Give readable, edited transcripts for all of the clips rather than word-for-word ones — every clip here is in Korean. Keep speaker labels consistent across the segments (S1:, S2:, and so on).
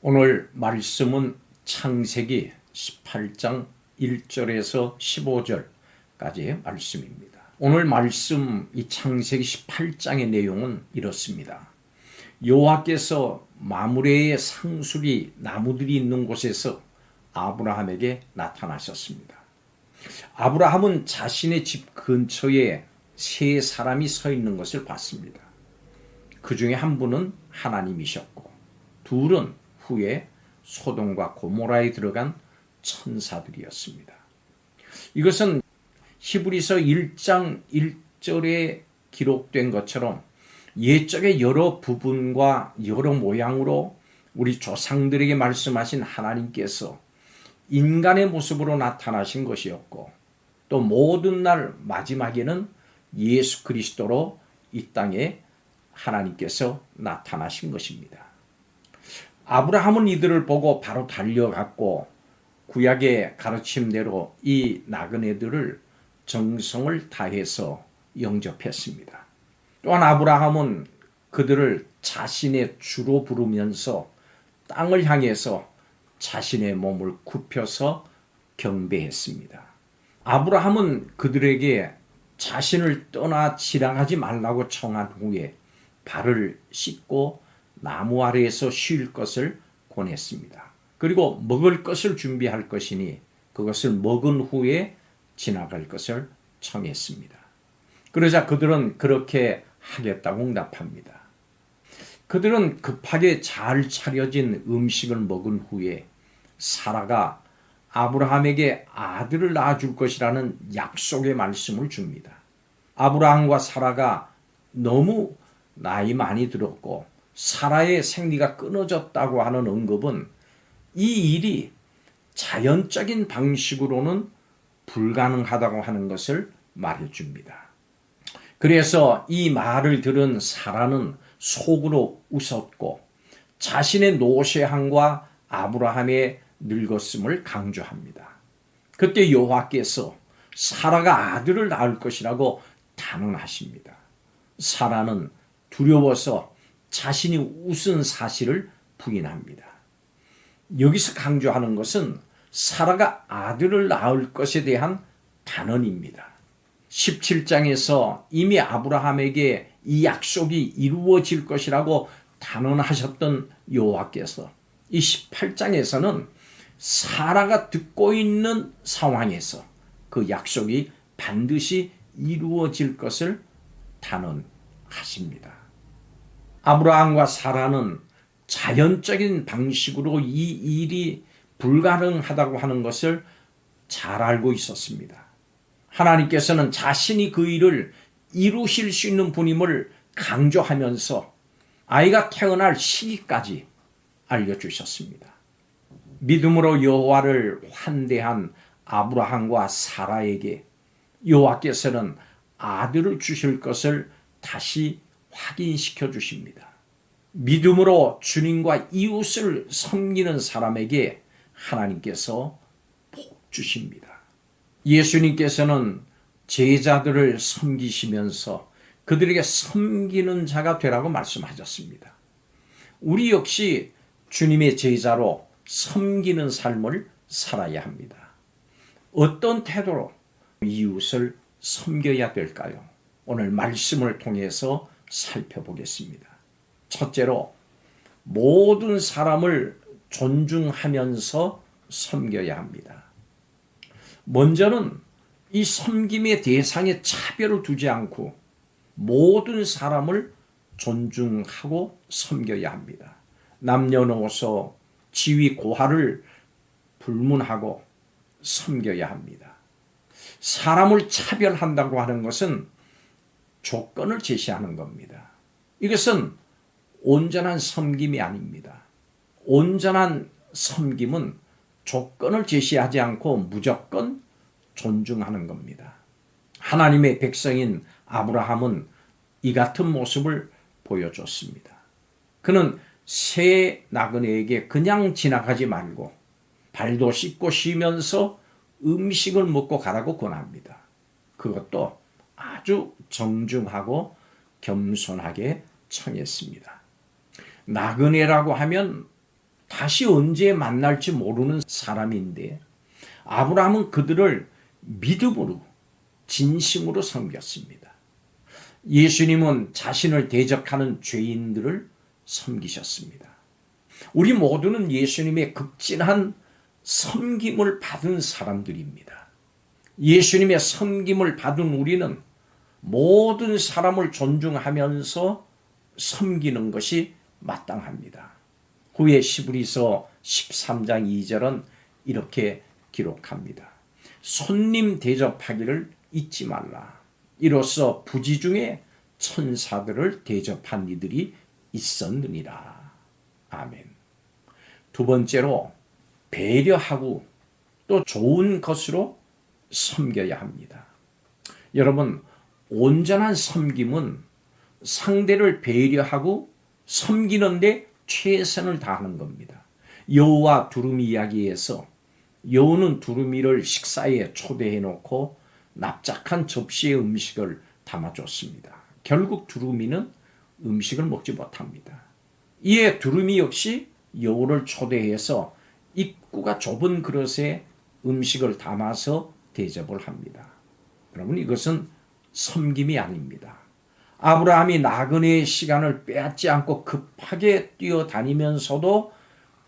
S1: 오늘 말씀은 창세기 18장 1절에서 15절까지의 말씀입니다. 오늘 말씀 이 창세기 18장의 내용은 이렇습니다. 여호와께서 마므레의 상수리 나무들이 있는 곳에서 아브라함에게 나타나셨습니다. 아브라함은 자신의 집 근처에 세 사람이 서 있는 것을 봤습니다. 그 중에 한 분은 하나님이셨고 둘은 후에 소돔과 고모라에 들어간 천사들이었습니다. 이것은 히브리서 1장 1절에 기록된 것처럼 옛적의 여러 부분과 여러 모양으로 우리 조상들에게 말씀하신 하나님께서 인간의 모습으로 나타나신 것이었고 또 모든 날 마지막에는 예수 그리스도로 이 땅에 하나님께서 나타나신 것입니다. 아브라함은 이들을 보고 바로 달려갔고 구약의 가르침대로 이 나그네들을 정성을 다해서 영접했습니다. 또한 아브라함은 그들을 자신의 주로 부르면서 땅을 향해서 자신의 몸을 굽혀서 경배했습니다. 아브라함은 그들에게 자신을 떠나 지나가지 말라고 청한 후에 발을 씻고 나무 아래에서 쉴 것을 권했습니다. 그리고 먹을 것을 준비할 것이니 그것을 먹은 후에 지나갈 것을 청했습니다. 그러자 그들은 그렇게 하겠다고 응답합니다. 그들은 급하게 잘 차려진 음식을 먹은 후에 사라가 아브라함에게 아들을 낳아줄 것이라는 약속의 말씀을 줍니다. 아브라함과 사라가 너무 나이 많이 들었고 사라의 생리가 끊어졌다고 하는 언급은 이 일이 자연적인 방식으로는 불가능하다고 하는 것을 말해줍니다. 그래서 이 말을 들은 사라는 속으로 웃었고 자신의 노쇠함과 아브라함의 늙었음을 강조합니다. 그때 여호와께서 사라가 아들을 낳을 것이라고 단언하십니다. 사라는 두려워서 자신이 웃은 사실을 부인합니다. 여기서 강조하는 것은 사라가 아들을 낳을 것에 대한 단언입니다. 17장에서 이미 아브라함에게 이 약속이 이루어질 것이라고 단언하셨던 여호와께서 이 18장에서는 사라가 듣고 있는 상황에서 그 약속이 반드시 이루어질 것을 단언하십니다. 아브라함과 사라는 자연적인 방식으로 이 일이 불가능하다고 하는 것을 잘 알고 있었습니다. 하나님께서는 자신이 그 일을 이루실 수 있는 분임을 강조하면서 아이가 태어날 시기까지 알려주셨습니다. 믿음으로 여호와를 환대한 아브라함과 사라에게 여호와께서는 아들을 주실 것을 다시 확인시켜 주십니다. 믿음으로 주님과 이웃을 섬기는 사람에게 하나님께서 복 주십니다. 예수님께서는 제자들을 섬기시면서 그들에게 섬기는 자가 되라고 말씀하셨습니다. 우리 역시 주님의 제자로 섬기는 삶을 살아야 합니다. 어떤 태도로 이웃을 섬겨야 될까요? 오늘 말씀을 통해서 살펴보겠습니다. 첫째로 모든 사람을 존중하면서 섬겨야 합니다. 먼저는 이 섬김의 대상에 차별을 두지 않고 모든 사람을 존중하고 섬겨야 합니다. 남녀노소 지위 고하를 불문하고 섬겨야 합니다. 사람을 차별한다고 하는 것은 조건을 제시하는 겁니다. 이것은 온전한 섬김이 아닙니다. 온전한 섬김은 조건을 제시하지 않고 무조건 존중하는 겁니다. 하나님의 백성인 아브라함은 이 같은 모습을 보여줬습니다. 그는 새 나그네에게 그냥 지나가지 말고 발도 씻고 쉬면서 음식을 먹고 가라고 권합니다. 그것도 아주 정중하고 겸손하게 청했습니다. 나그네라고 하면 다시 언제 만날지 모르는 사람인데 아브라함은 그들을 믿음으로 진심으로 섬겼습니다. 예수님은 자신을 대적하는 죄인들을 섬기셨습니다. 우리 모두는 예수님의 극진한 섬김을 받은 사람들입니다. 예수님의 섬김을 받은 우리는 모든 사람을 존중하면서 섬기는 것이 마땅합니다. 후에 시브리서 13장 2절은 이렇게 기록합니다. 손님 대접하기를 잊지 말라. 이로써 부지 중에 천사들을 대접한 이들이 있었느니라. 아멘. 두 번째로 배려하고 또 좋은 것으로 섬겨야 합니다. 여러분, 온전한 섬김은 상대를 배려하고 섬기는데 최선을 다하는 겁니다. 여우와 두루미 이야기에서 여우는 두루미를 식사에 초대해 놓고 납작한 접시에 음식을 담아줬습니다. 결국 두루미는 음식을 먹지 못합니다. 이에 두루미 역시 여우를 초대해서 입구가 좁은 그릇에 음식을 담아서 대접을 합니다. 여러분, 이것은 섬김이 아닙니다. 아브라함이 나그네의 시간을 빼앗지 않고 급하게 뛰어다니면서도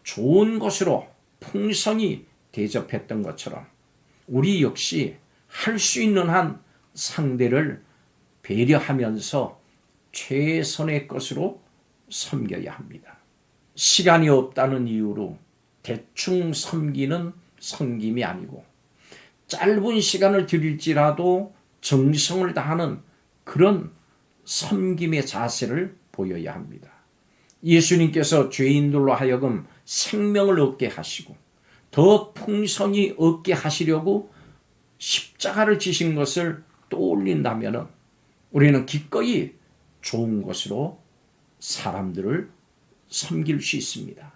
S1: 좋은 것으로 풍성히 대접했던 것처럼 우리 역시 할 수 있는 한 상대를 배려하면서 최선의 것으로 섬겨야 합니다. 시간이 없다는 이유로 대충 섬기는 섬김이 아니고 짧은 시간을 드릴지라도 정성을 다하는 그런 섬김의 자세를 보여야 합니다. 예수님께서 죄인들로 하여금 생명을 얻게 하시고 더 풍성히 얻게 하시려고 십자가를 지신 것을 떠올린다면 우리는 기꺼이 좋은 것으로 사람들을 섬길 수 있습니다.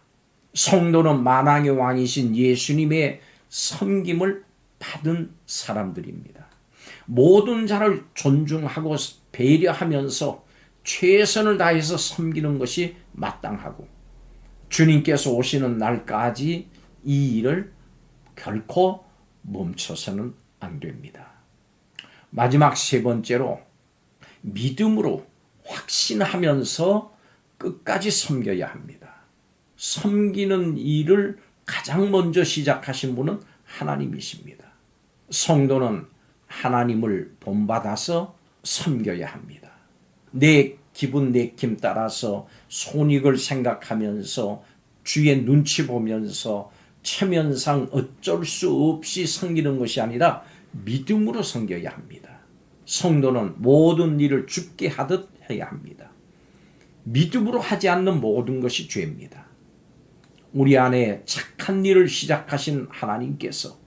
S1: 성도는 만왕의 왕이신 예수님의 섬김을 받은 사람들입니다. 모든 자를 존중하고 배려하면서 최선을 다해서 섬기는 것이 마땅하고 주님께서 오시는 날까지 이 일을 결코 멈춰서는 안 됩니다. 마지막 세 번째로 믿음으로 확신하면서 끝까지 섬겨야 합니다. 섬기는 일을 가장 먼저 시작하신 분은 하나님이십니다. 성도는 하나님을 본받아서 섬겨야 합니다. 내 기분 내킴 따라서 손익을 생각하면서 주의 눈치 보면서 체면상 어쩔 수 없이 섬기는 것이 아니라 믿음으로 섬겨야 합니다. 성도는 모든 일을 주께 하듯 해야 합니다. 믿음으로 하지 않는 모든 것이 죄입니다. 우리 안에 착한 일을 시작하신 하나님께서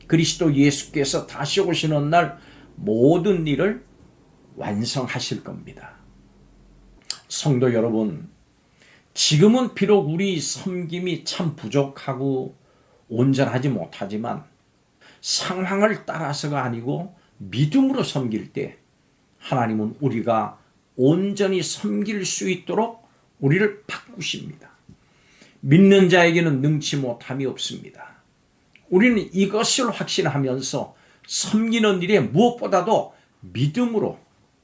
S1: 그리스도 예수께서 다시 오시는 날 모든 일을 완성하실 겁니다. 성도 여러분, 지금은 비록 우리 섬김이 참 부족하고 온전하지 못하지만 상황을 따라서가 아니고 믿음으로 섬길 때 하나님은 우리가 온전히 섬길 수 있도록 우리를 바꾸십니다. 믿는 자에게는 능치 못함이 없습니다. 우리는 이것을 확신하면서 섬기는 일에 무엇보다도 믿음으로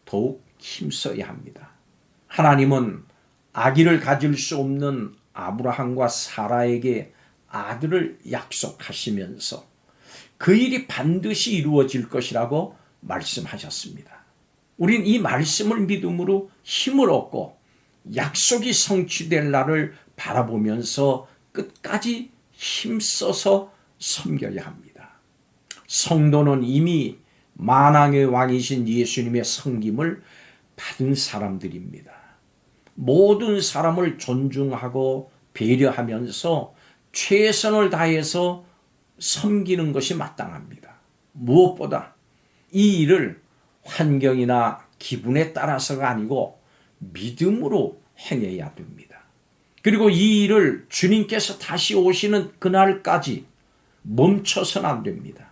S1: 더욱 힘써야 합니다. 하나님은 아기를 가질 수 없는 아브라함과 사라에게 아들을 약속하시면서 그 일이 반드시 이루어질 것이라고 말씀하셨습니다. 우린 이 말씀을 믿음으로 힘을 얻고 약속이 성취될 날을 바라보면서 끝까지 힘써서 섬겨야 합니다. 성도는 이미 만왕의 왕이신 예수님의 섬김을 받은 사람들입니다. 모든 사람을 존중하고 배려하면서 최선을 다해서 섬기는 것이 마땅합니다. 무엇보다 이 일을 환경이나 기분에 따라서가 아니고 믿음으로 행해야 됩니다. 그리고 이 일을 주님께서 다시 오시는 그날까지 멈춰서는 안 됩니다.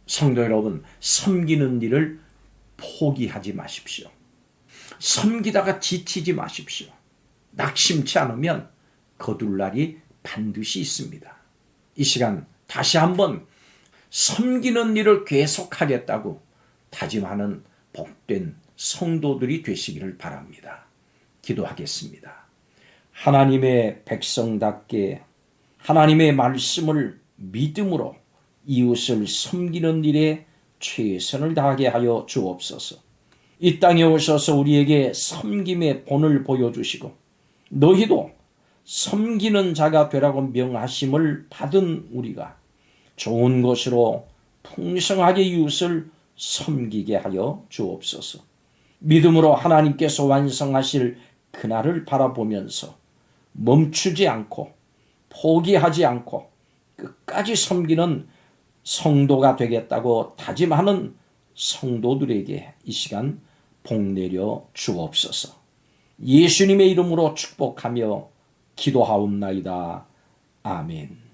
S1: 성도 여러분, 섬기는 일을 포기하지 마십시오. 섬기다가 지치지 마십시오. 낙심치 않으면 거둘 날이 반드시 있습니다. 이 시간 다시 한번 섬기는 일을 계속하겠다고 다짐하는 복된 성도들이 되시기를 바랍니다. 기도하겠습니다. 하나님의 백성답게 하나님의 말씀을 믿음으로 이웃을 섬기는 일에 최선을 다하게 하여 주옵소서. 이 땅에 오셔서 우리에게 섬김의 본을 보여주시고 너희도 섬기는 자가 되라고 명하심을 받은 우리가 좋은 것으로 풍성하게 이웃을 섬기게 하여 주옵소서. 믿음으로 하나님께서 완성하실 그날을 바라보면서 멈추지 않고 포기하지 않고 끝까지 섬기는 성도가 되겠다고 다짐하는 성도들에게 이 시간 복 내려 주옵소서. 예수님의 이름으로 축복하며 기도하옵나이다. 아멘.